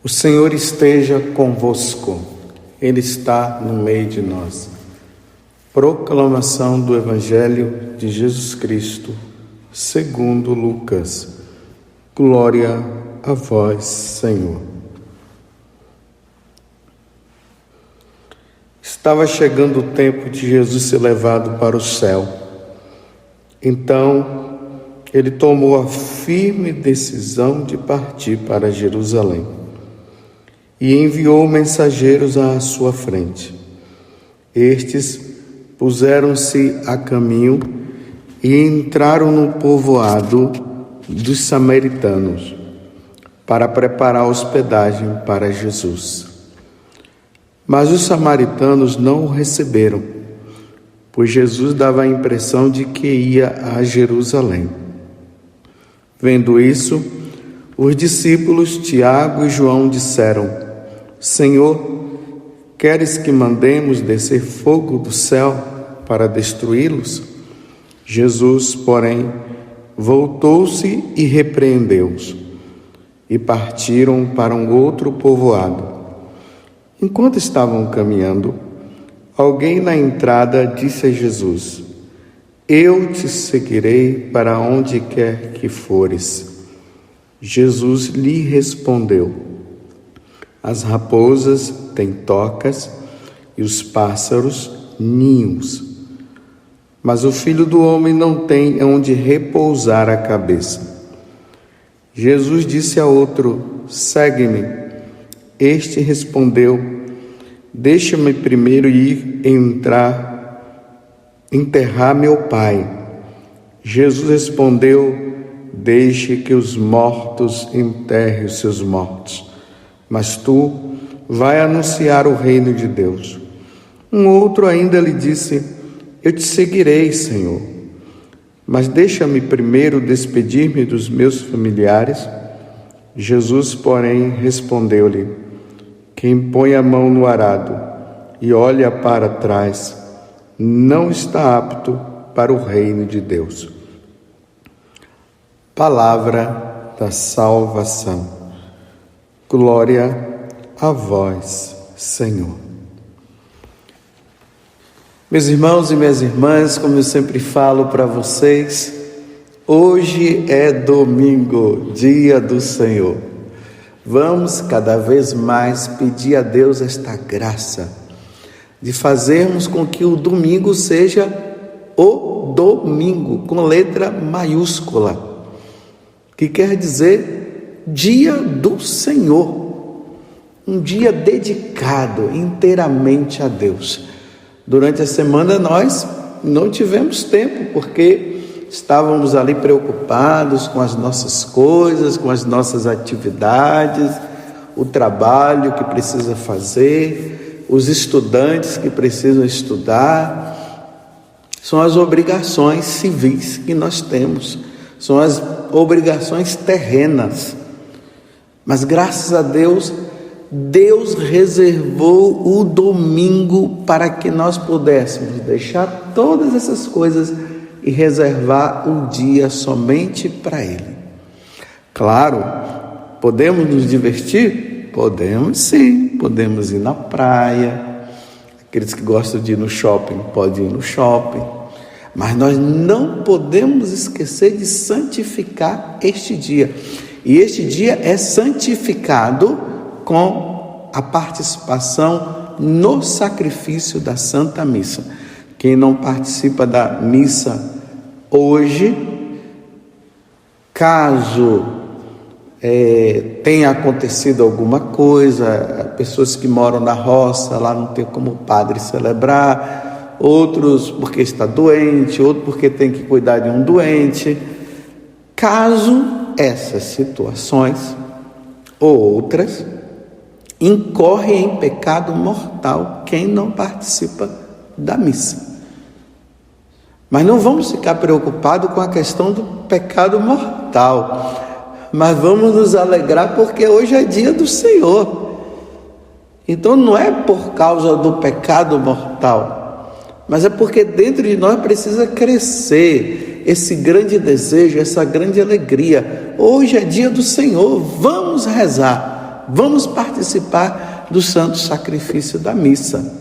O Senhor esteja convosco, Ele está no meio de nós. Proclamação do Evangelho de Jesus Cristo, segundo Lucas. Glória a vós, Senhor. Estava chegando o tempo de Jesus ser levado para o céu. Então, ele tomou a firme decisão de partir para Jerusalém e enviou mensageiros à sua frente. Estes puseram-se a caminho e entraram no povoado dos samaritanos para preparar hospedagem para Jesus. Mas os samaritanos não o receberam, pois Jesus dava a impressão de que ia a Jerusalém. Vendo isso, os discípulos Tiago e João disseram: Senhor, queres que mandemos descer fogo do céu para destruí-los? Jesus, porém, voltou-se e repreendeu-os, e partiram para um outro povoado. Enquanto estavam caminhando, alguém na entrada disse a Jesus: Eu te seguirei para onde quer que fores. Jesus lhe respondeu: As raposas têm tocas e os pássaros ninhos, mas o Filho do Homem não tem onde repousar a cabeça. Jesus disse a outro: Segue-me. Este respondeu: Deixa-me primeiro ir enterrar meu pai. Jesus respondeu: Deixe que os mortos enterrem os seus mortos, mas tu vai anunciar o reino de Deus. Um outro ainda lhe disse: Eu te seguirei, Senhor, mas deixa-me primeiro despedir-me dos meus familiares. Jesus, porém, respondeu-lhe: Quem põe a mão no arado e olha para trás não está apto para o reino de Deus. Palavra da salvação. Glória a vós, Senhor. Meus irmãos e minhas irmãs, como eu sempre falo para vocês, hoje é domingo, dia do Senhor. Vamos cada vez mais pedir a Deus esta graça de fazermos com que o domingo seja o domingo, com letra maiúscula, que quer dizer dia do Senhor, um dia dedicado inteiramente a Deus. Durante a semana nós não tivemos tempo, porque estávamos ali preocupados com as nossas coisas, com as nossas atividades, o trabalho que precisa fazer, os estudantes que precisam estudar. São as obrigações civis que nós temos, são as obrigações terrenas. Mas graças a Deus, Deus reservou o domingo para que nós pudéssemos deixar todas essas coisas e reservar um dia somente para Ele. Claro, podemos nos divertir? Podemos sim, podemos ir na praia. Aqueles que gostam de ir no shopping, podem ir no shopping. Mas nós não podemos esquecer de santificar este dia. E este dia é santificado com a participação no sacrifício da Santa Missa. Quem não participa da missa hoje, caso tenha acontecido alguma coisa, pessoas que moram na roça, lá não tem como o padre celebrar, outros porque está doente, outro porque tem que cuidar de um doente. Caso essas situações ou outras, incorre em pecado mortal quem não participa da missa. Mas não vamos ficar preocupados com a questão do pecado mortal, mas vamos nos alegrar porque hoje é dia do Senhor. Então não é por causa do pecado mortal, mas é porque dentro de nós precisa crescer esse grande desejo, essa grande alegria. Hoje é dia do Senhor, vamos rezar, vamos participar do santo sacrifício da missa.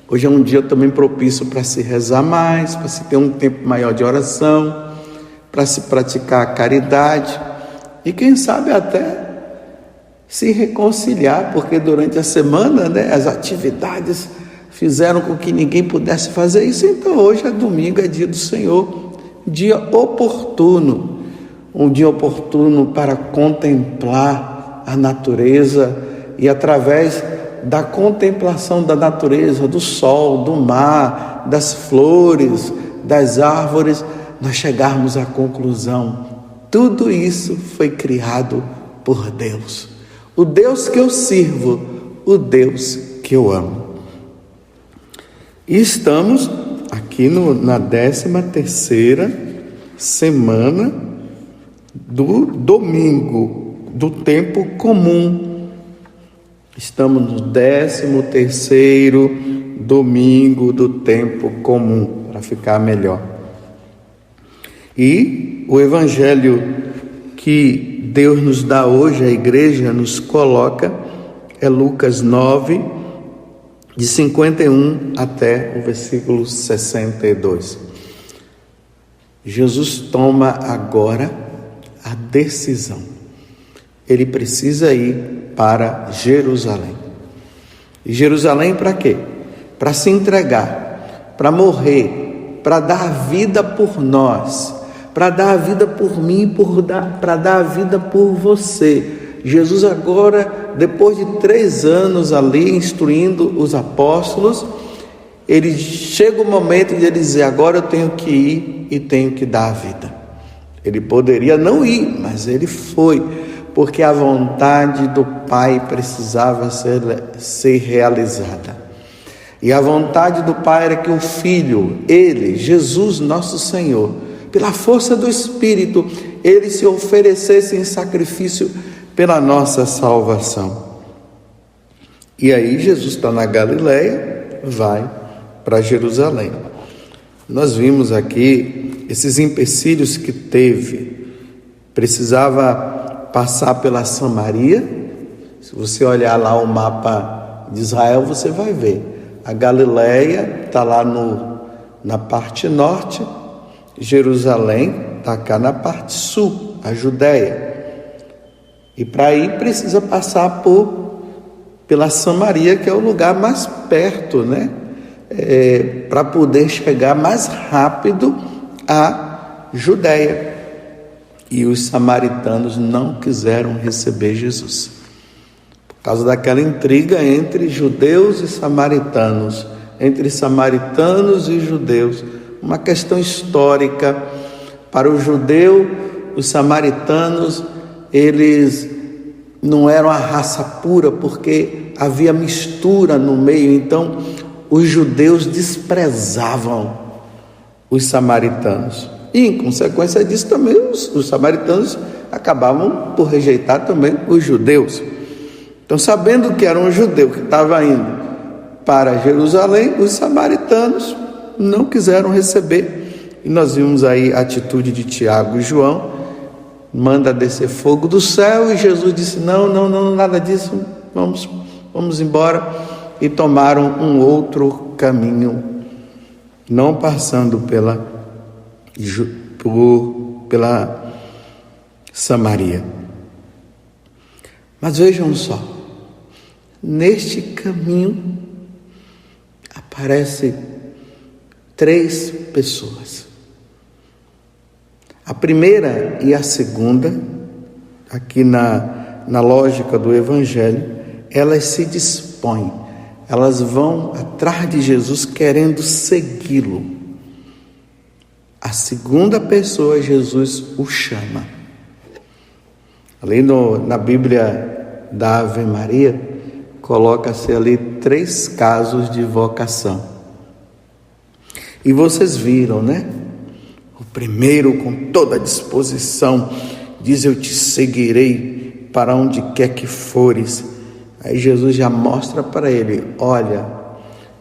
Hoje é um dia também propício para se rezar mais, para se ter um tempo maior de oração, para se praticar a caridade e quem sabe até se reconciliar, porque durante a semana, as atividades fizeram com que ninguém pudesse fazer isso. Então hoje é domingo, é dia do Senhor, dia oportuno, um dia oportuno para contemplar a natureza e através da contemplação da natureza, do sol, do mar, das flores, das árvores, nós chegarmos à conclusão: tudo isso foi criado por Deus. O Deus que eu sirvo, o Deus que eu amo. E estamos aqui na 13ª semana do domingo, do tempo comum. Estamos no 13º domingo do tempo comum, para ficar melhor. E o evangelho que Deus nos dá hoje, a igreja nos coloca, é Lucas 9, de 51 até o versículo 62. Jesus toma agora a decisão. Ele precisa ir para Jerusalém. E Jerusalém para quê? Para se entregar, para morrer, para dar a vida por nós, para dar a vida por mim, para dar a vida por você. Jesus agora, depois de 3 anos ali instruindo os apóstolos, ele chega o momento de ele dizer: agora eu tenho que ir e tenho que dar a vida. Ele poderia não ir, mas ele foi, porque a vontade do Pai precisava ser realizada. E a vontade do Pai era que o Filho, ele, Jesus, nosso Senhor, pela força do Espírito, ele se oferecesse em sacrifício pela nossa salvação. E aí Jesus está na Galileia, vai para Jerusalém. Nós vimos aqui esses empecilhos que teve. Precisava passar pela Samaria. Se você olhar lá o mapa de Israel, você vai ver. A Galileia está lá na parte norte, Jerusalém está cá na parte sul, a Judéia. E para ir precisa passar pela Samaria, que é o lugar mais perto, para poder chegar mais rápido à Judéia. E os samaritanos não quiseram receber Jesus, por causa daquela intriga entre judeus e samaritanos, entre samaritanos e judeus, uma questão histórica. Para o judeu, os samaritanos, eles não eram a raça pura, porque havia mistura no meio. Então os judeus desprezavam os samaritanos, e em consequência disso também os samaritanos acabavam por rejeitar também os judeus. Então, sabendo que era um judeu que estava indo para Jerusalém, os samaritanos não quiseram receber. E nós vimos aí a atitude de Tiago e João: manda descer fogo do céu, e Jesus disse: não, nada disso, vamos embora. E tomaram um outro caminho, não passando pela Samaria. Mas vejam só, neste caminho aparecem 3 pessoas. A primeira e a segunda, aqui na lógica do Evangelho, elas se dispõem, elas vão atrás de Jesus querendo segui-lo. A segunda pessoa, Jesus o chama. Ali na Bíblia da Ave Maria, coloca-se ali 3 casos de vocação. E vocês viram, O primeiro, com toda a disposição, diz: eu te seguirei para onde quer que fores. Aí Jesus já mostra para ele: olha,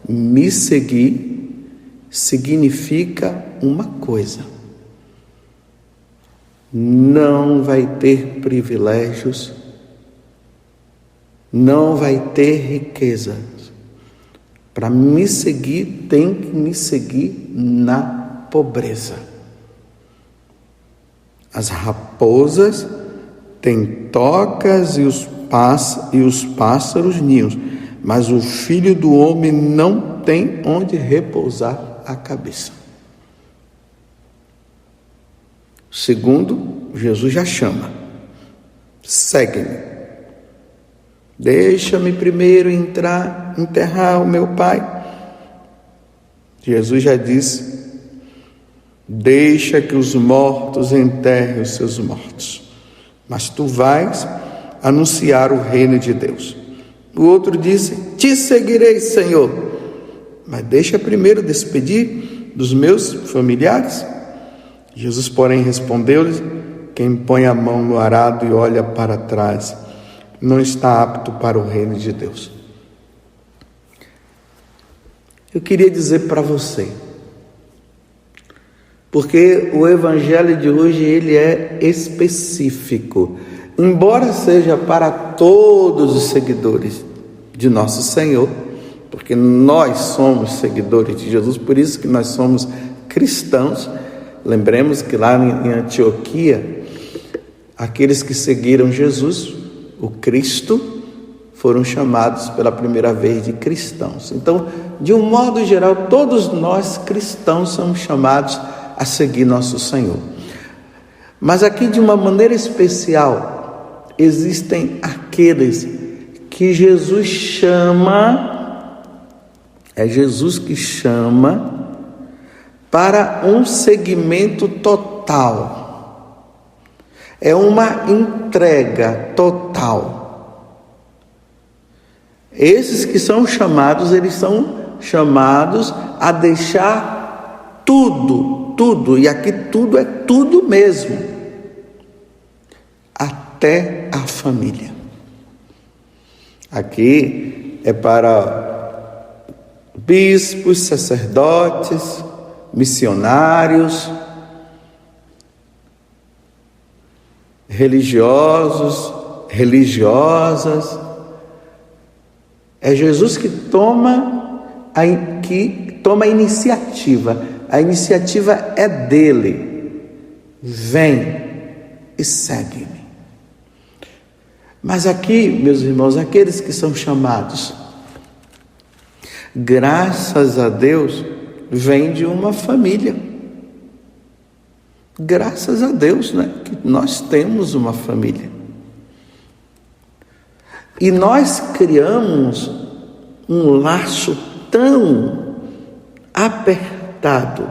me seguir significa uma coisa: não vai ter privilégios não vai ter riqueza. Para me seguir, tem que me seguir na pobreza. As raposas têm tocas e os pássaros ninhos, mas o Filho do Homem não tem onde repousar a cabeça. Segundo, Jesus já chama: segue-me. Deixa-me primeiro enterrar o meu pai. Jesus já disse: deixa que os mortos enterrem os seus mortos, mas tu vais anunciar o reino de Deus. O outro disse: te seguirei, Senhor, mas deixa primeiro despedir dos meus familiares. Jesus, porém, respondeu-lhes: quem põe a mão no arado e olha para trás não está apto para o reino de Deus. Eu queria dizer para você, porque o evangelho de hoje ele é específico, embora seja para todos os seguidores de nosso Senhor, porque nós somos seguidores de Jesus, por isso que nós somos cristãos. Lembremos que lá em Antioquia, aqueles que seguiram Jesus, o Cristo, foram chamados pela primeira vez de cristãos. Então, de um modo geral, todos nós cristãos somos chamados a seguir nosso Senhor. Mas aqui, de uma maneira especial, existem aqueles que Jesus chama, é Jesus que chama para um seguimento total. É uma entrega total. Esses que são chamados, eles são chamados a deixar tudo, e aqui tudo é tudo mesmo, até a família. Aqui é para bispos, sacerdotes, missionários, religiosos, religiosas. É Jesus que toma a iniciativa. A iniciativa é dele. Vem e segue-me. Mas aqui, meus irmãos, aqueles que são chamados, graças a Deus, vêm de uma família. Graças a Deus, né? Que nós temos uma família. E nós criamos um laço tão apertado,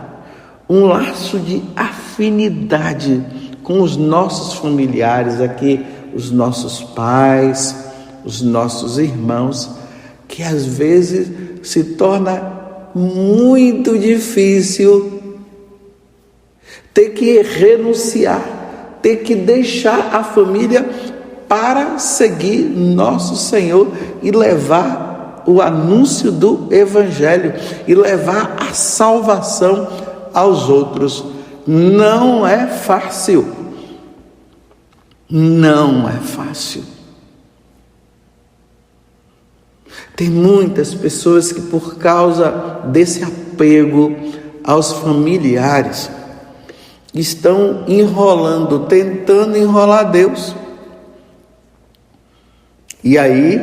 um laço de afinidade com os nossos familiares aqui, os nossos pais, os nossos irmãos, que às vezes se torna muito difícil ter que renunciar, ter que deixar a família para seguir nosso Senhor e levar o anúncio do Evangelho e levar a salvação aos outros. Não é fácil. Não é fácil. Tem muitas pessoas que, por causa desse apego aos familiares, estão enrolando, tentando enrolar Deus. E aí,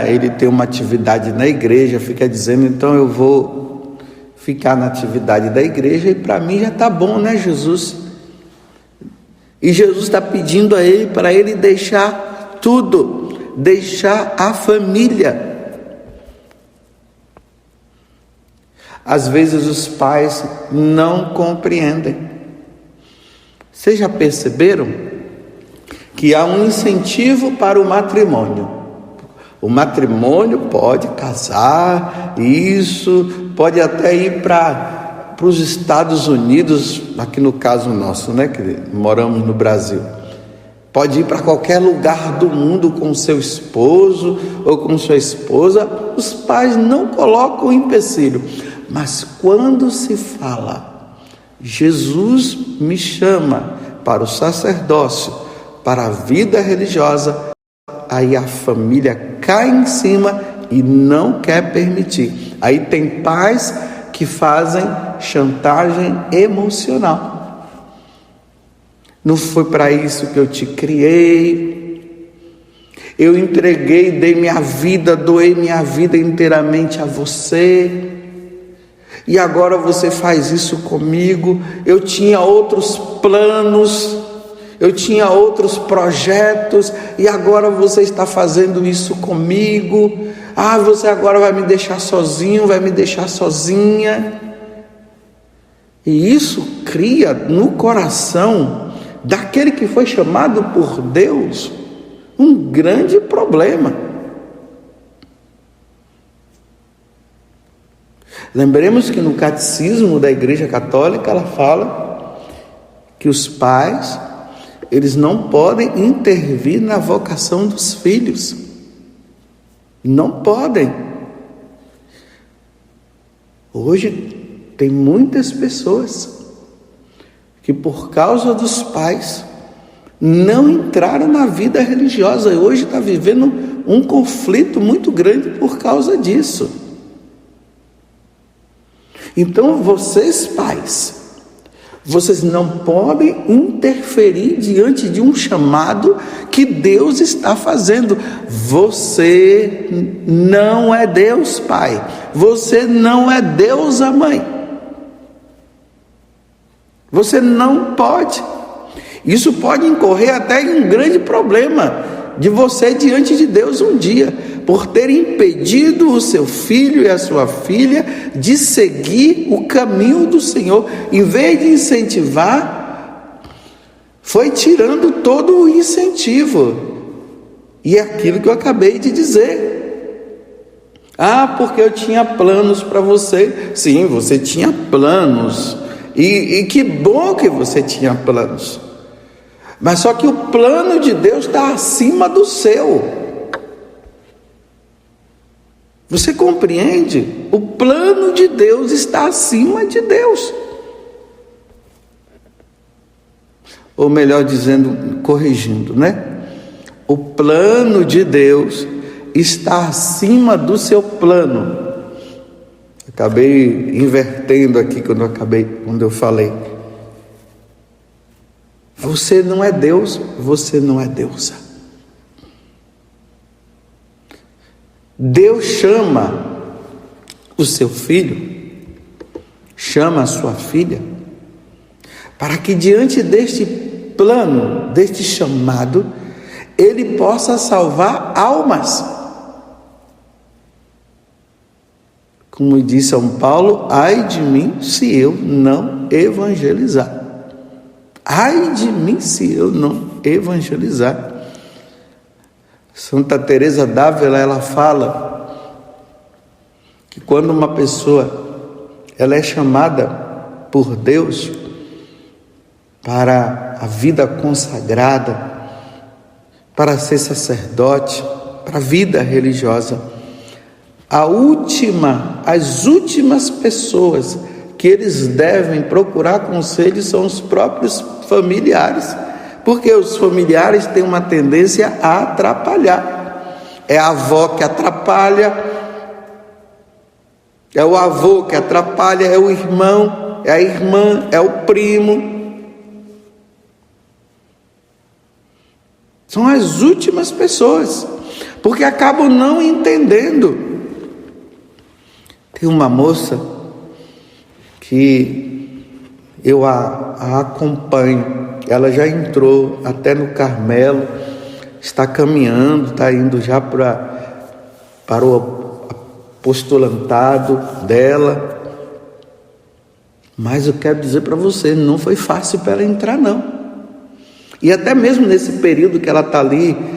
ele tem uma atividade na igreja, fica dizendo, então eu vou ficar na atividade da igreja e para mim já está bom, né, Jesus? E Jesus está pedindo a ele, para ele deixar tudo, deixar a família. Às vezes os pais não compreendem. Vocês já perceberam que há um incentivo para o matrimônio? O matrimônio pode casar, isso, pode até ir para os Estados Unidos, aqui no caso nosso, né, que moramos no Brasil. Pode ir para qualquer lugar do mundo com seu esposo ou com sua esposa. Os pais não colocam empecilho. Mas quando se fala, Jesus me chama para o sacerdócio, para a vida religiosa, aí a família cai em cima e não quer permitir. Aí tem pais que fazem chantagem emocional. Não foi para isso que eu te criei. Eu entreguei, dei minha vida, doei minha vida inteiramente a você. E agora você faz isso comigo. Eu tinha outros planos, eu tinha outros projetos, e agora você está fazendo isso comigo. Você agora vai me deixar sozinho, vai me deixar sozinha. E isso cria no coração daquele que foi chamado por Deus um grande problema. Lembremos que no catecismo da Igreja Católica ela fala que os pais, eles não podem intervir na vocação dos filhos. Não podem. Hoje tem muitas pessoas que por causa dos pais não entraram na vida religiosa e hoje está vivendo um conflito muito grande por causa disso. Então vocês pais, vocês não podem interferir diante de um chamado que Deus está fazendo. Você não é Deus Pai, você não é Deus a Mãe. Você não pode. Isso pode incorrer até em um grande problema de você diante de Deus um dia, por ter impedido o seu filho e a sua filha de seguir o caminho do Senhor. Em vez de incentivar, foi tirando todo o incentivo. E é aquilo que eu acabei de dizer. Porque eu tinha planos para você. Sim, você tinha planos. E que bom que você tinha planos. Mas só que o plano de Deus está acima do seu. Você compreende? O plano de Deus está acima de Deus. Ou melhor dizendo, corrigindo, né? O plano de Deus está acima do seu plano. Acabei invertendo aqui quando eu falei. Você não é Deus, você não é deusa. Deus chama o seu filho, chama a sua filha, para que diante deste plano, deste chamado, Ele possa salvar almas. Como diz São Paulo, ai de mim se eu não evangelizar. Ai de mim se eu não evangelizar. Santa Teresa d'Ávila, ela fala que quando uma pessoa ela é chamada por Deus para a vida consagrada, para ser sacerdote, para a vida religiosa, as últimas pessoas que eles devem procurar conselho são os próprios familiares, porque os familiares têm uma tendência a atrapalhar. É a avó que atrapalha, é o avô que atrapalha, é o irmão, é a irmã, é o primo. São as últimas pessoas, porque acabam não entendendo. Tem uma moça que eu a acompanho, ela já entrou até no Carmelo, está caminhando, está indo já para o apostolantado dela, mas eu quero dizer para você, não foi fácil para ela entrar não, e até mesmo nesse período que ela está ali,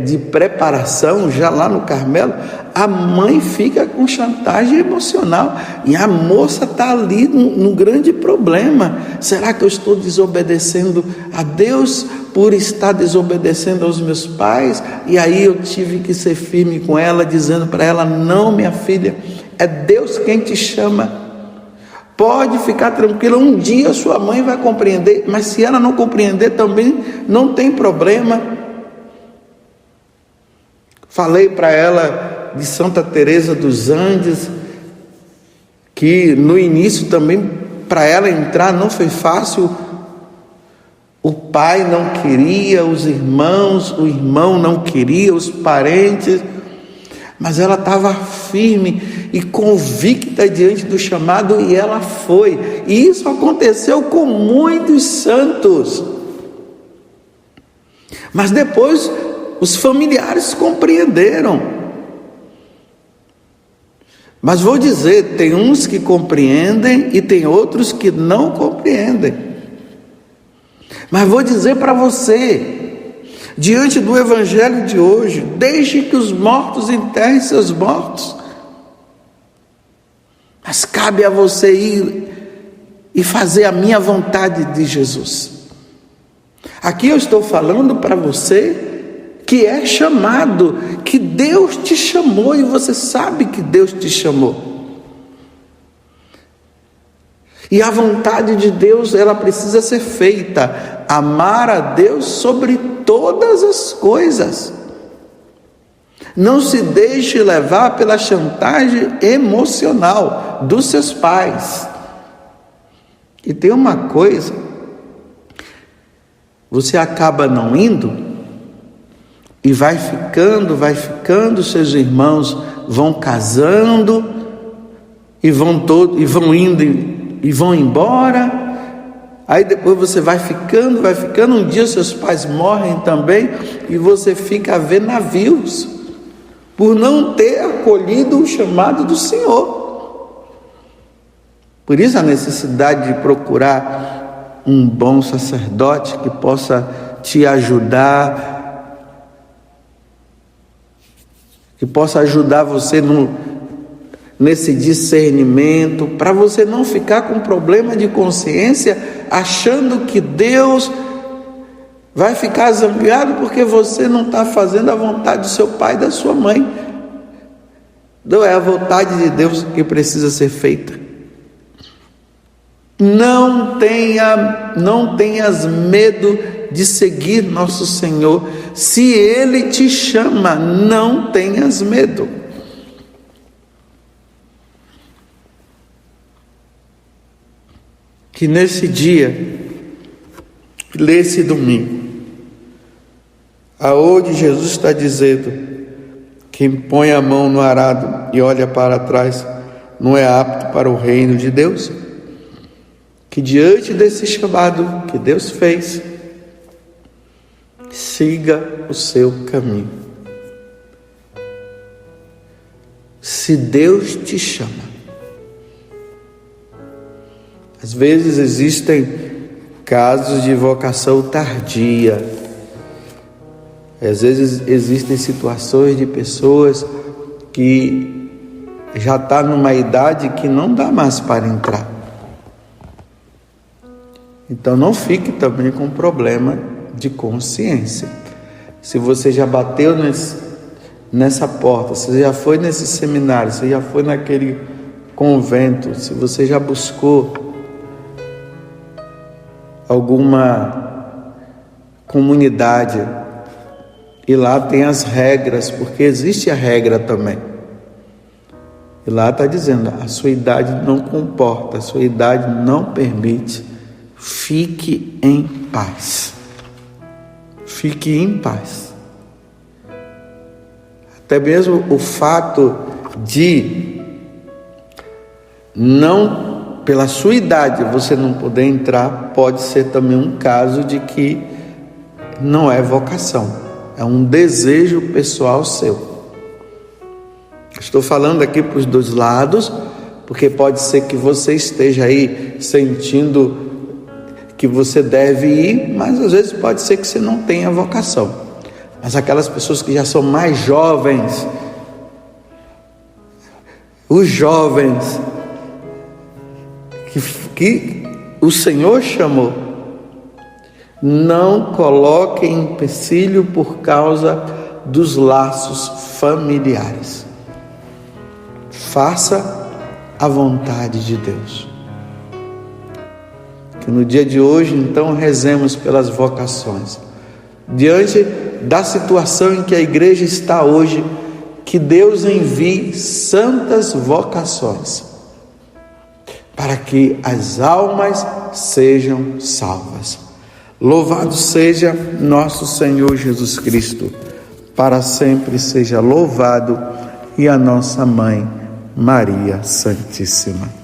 de preparação, já lá no Carmelo, a mãe fica com chantagem emocional, e a moça está ali num grande problema. Será que eu estou desobedecendo a Deus por estar desobedecendo aos meus pais? E aí eu tive que ser firme com ela, dizendo para ela, não, minha filha, é Deus quem te chama, pode ficar tranquila, um dia sua mãe vai compreender, mas se ela não compreender também, não tem problema. Falei para ela de Santa Teresa dos Andes, que no início também para ela entrar não foi fácil. O pai não queria, os irmãos, o irmão não queria, os parentes, mas ela estava firme e convicta diante do chamado e ela foi. E isso aconteceu com muitos santos. Mas depois os familiares compreenderam. Mas vou dizer, tem uns que compreendem e tem outros que não compreendem. Mas vou dizer para você, diante do evangelho de hoje, deixe que os mortos enterrem seus mortos. Mas cabe a você ir e fazer a minha vontade de Jesus. Aqui eu estou falando para você que é chamado, que Deus te chamou e você sabe que Deus te chamou. E a vontade de Deus, ela precisa ser feita. Amar a Deus sobre todas as coisas. Não se deixe levar pela chantagem emocional dos seus pais. E tem uma coisa, você acaba não indo, e vai ficando, seus irmãos vão casando, e vão indo e vão embora. Aí depois você vai ficando, um dia seus pais morrem também, e você fica a ver navios, por não ter acolhido o chamado do Senhor. Por isso a necessidade de procurar um bom sacerdote que possa te ajudar, que possa ajudar você nesse discernimento, para você não ficar com problema de consciência, achando que Deus vai ficar zangado porque você não está fazendo a vontade do seu pai e da sua mãe. Não é a vontade de Deus que precisa ser feita. Não tenhas medo de seguir nosso Senhor. Se Ele te chama, não tenhas medo. Que nesse dia, nesse domingo, aonde Jesus está dizendo: quem põe a mão no arado e olha para trás não é apto para o reino de Deus. Que diante desse chamado que Deus fez, siga o seu caminho. Se Deus te chama, às vezes existem casos de vocação tardia, às vezes existem situações de pessoas que já estão numa idade que não dá mais para entrar. Então não fique também com problema de consciência. Se você já bateu nessa porta, se já foi nesse seminário, se já foi naquele convento, se você já buscou alguma comunidade, e lá tem as regras, porque existe a regra também. E lá está dizendo: a sua idade não comporta, a sua idade não permite. Fique em paz. Fique em paz. Até mesmo o fato de não, pela sua idade, você não poder entrar, pode ser também um caso de que não é vocação, é um desejo pessoal seu. Estou falando aqui para os dois lados, porque pode ser que você esteja aí sentindo que você deve ir, mas às vezes pode ser que você não tenha vocação. Mas aquelas pessoas que já são mais jovens, os jovens que o Senhor chamou, não coloquem empecilho por causa dos laços familiares. Faça a vontade de Deus. Que no dia de hoje, então, rezemos pelas vocações diante da situação em que a igreja está hoje, que Deus envie santas vocações para que as almas sejam salvas. Louvado seja nosso Senhor Jesus Cristo, para sempre seja louvado, e a nossa Mãe Maria Santíssima.